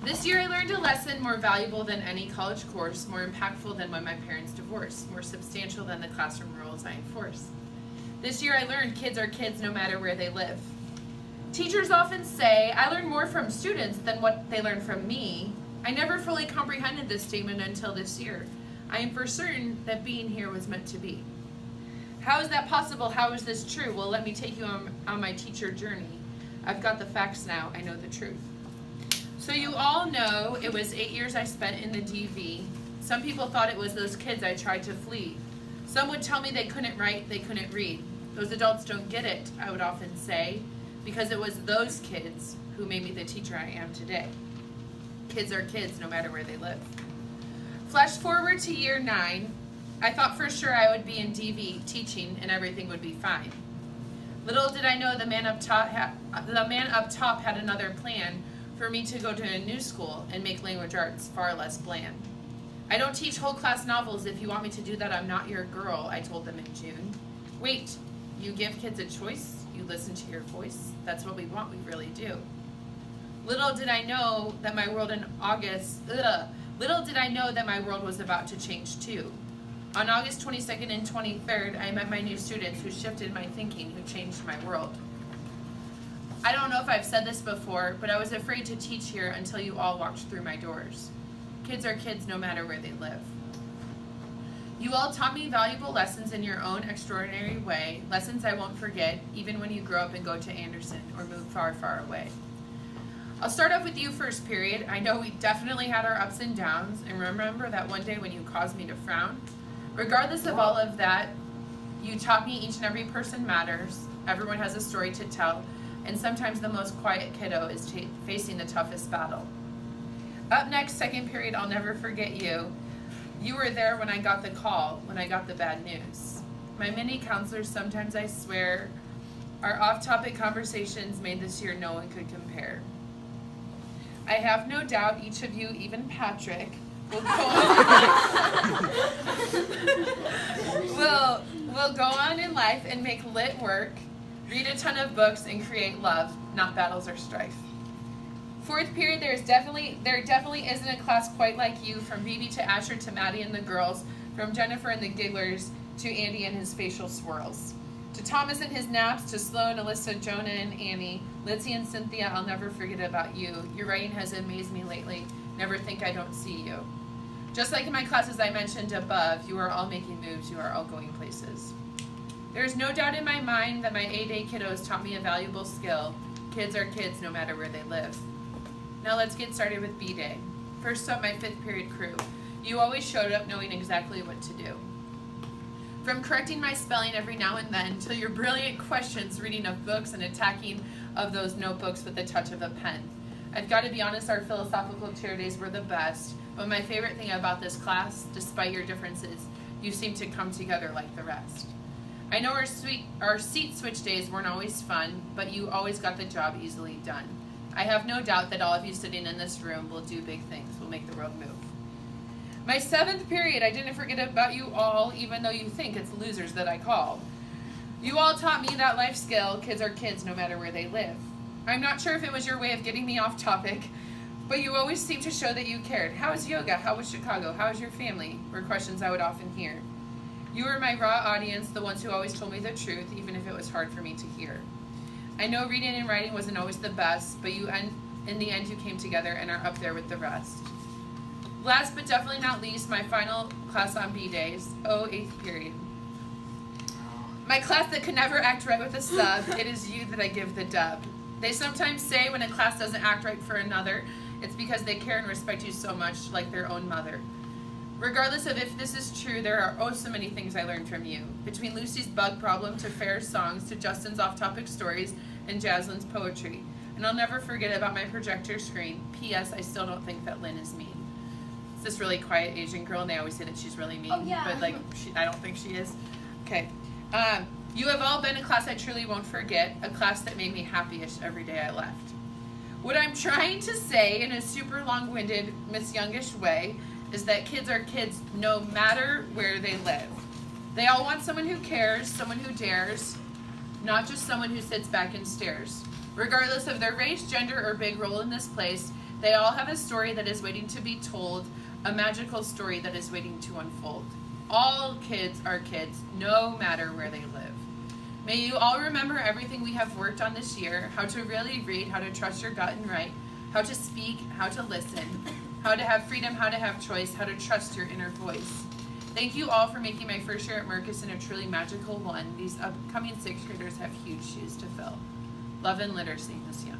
This year I learned a lesson more valuable than any college course, more impactful than when my parents divorced, more substantial than the classroom rules I enforce. This year I learned kids are kids no matter where they live. Teachers often say, I learn more from students than what they learn from me. I never fully comprehended this statement until this year. I am for certain that being here was meant to be. How is that possible? How is this true? Well, let me take you on my teacher journey. I've got the facts now. I know the truth. So you all know it was 8 years I spent in the DV. Some people thought it was those kids I tried to flee. Some would tell me they couldn't write, they couldn't read. Those adults don't get it, I would often say, because it was those kids who made me the teacher I am today. Kids are kids no matter where they live. Flash forward to year 9. I thought for sure I would be in DV teaching and everything would be fine. Little did I know the man up top had another plan for me to go to a new school and make language arts far less bland. I don't teach whole class novels. If you want me to do that, I'm not your girl, I told them in June. Wait, you give kids a choice? You listen to your voice? That's what we want, we really do. Little did I know that my world was about to change too. On August 22nd and 23rd, I met my new students who shifted my thinking, who changed my world. I don't know if I've said this before, but I was afraid to teach here until you all walked through my doors. Kids are kids no matter where they live. You all taught me valuable lessons in your own extraordinary way, lessons I won't forget, even when you grow up and go to Anderson or move far, far away. I'll start off with you first period. I know we definitely had our ups and downs, and remember that one day when you caused me to frown? Regardless of all of that, you taught me each and every person matters, everyone has a story to tell, and sometimes the most quiet kiddo is facing the toughest battle. Up next, second period, I'll never forget you. You were there when I got the call, when I got the bad news. My mini counselors, sometimes I swear, our off-topic conversations made this year no one could compare. I have no doubt each of you, even Patrick, will go on in life and make lit work, read a ton of books, and create love, not battles or strife. Fourth period, there definitely isn't a class quite like you, from Phoebe to Asher to Maddie and the girls, from Jennifer and the gigglers to Andy and his facial swirls. To Thomas and his naps, to Sloan, Alyssa, Jonah, and Annie, Lizzie and Cynthia, I'll never forget about you. Your writing has amazed me lately. Never think I don't see you. Just like in my classes I mentioned above, you are all making moves, you are all going places. There is no doubt in my mind that my A-Day kiddos taught me a valuable skill. Kids are kids no matter where they live. Now let's get started with B-Day. First up, my fifth period crew. You always showed up knowing exactly what to do. From correcting my spelling every now and then, to your brilliant questions, reading of books, and attacking of those notebooks with the touch of a pen. I've got to be honest, our philosophical chair days were the best, but my favorite thing about this class, despite your differences, you seem to come together like the rest. I know our seat switch days weren't always fun, but you always got the job easily done. I have no doubt that all of you sitting in this room will do big things, will make the world move. My seventh period, I didn't forget about you all, even though you think it's losers that I call. You all taught me that life skill, kids are kids no matter where they live. I'm not sure if it was your way of getting me off topic, but you always seemed to show that you cared. How was yoga? How was Chicago? How was your family? Were questions I would often hear. You were my raw audience, the ones who always told me the truth, even if it was hard for me to hear. I know reading and writing wasn't always the best, but in the end you came together and are up there with the rest. Last but definitely not least, my final class on B-Days, 8th period. My class that could never act right with a sub, it is you that I give the dub. They sometimes say when a class doesn't act right for another, it's because they care and respect you so much, like their own mother. Regardless of if this is true, there are so many things I learned from you. Between Lucy's bug problem to Fair's songs to Justin's off-topic stories and Jaslyn's poetry. And I'll never forget about my projector screen. P.S. I still don't think that Lynn is mean. It's this really quiet Asian girl, and they always say that she's really mean. Oh, yeah. But I don't think she is. Okay. You have all been a class I truly won't forget, a class that made me happiest every day I left. What I'm trying to say in a super long-winded, Miss Youngish way is that kids are kids no matter where they live. They all want someone who cares, someone who dares, not just someone who sits back and stares. Regardless of their race, gender, or big role in this place, They all have a story that is waiting to be told, a magical story that is waiting to unfold. All kids are kids, no matter where they live. May you all remember everything we have worked on this year, how to really read, how to trust your gut and write, how to speak, how to listen, how to have freedom, how to have choice, how to trust your inner voice. Thank you all for making my first year at Murkison a truly magical one. These upcoming 6th graders have huge shoes to fill. Love and literacy, Miss Young.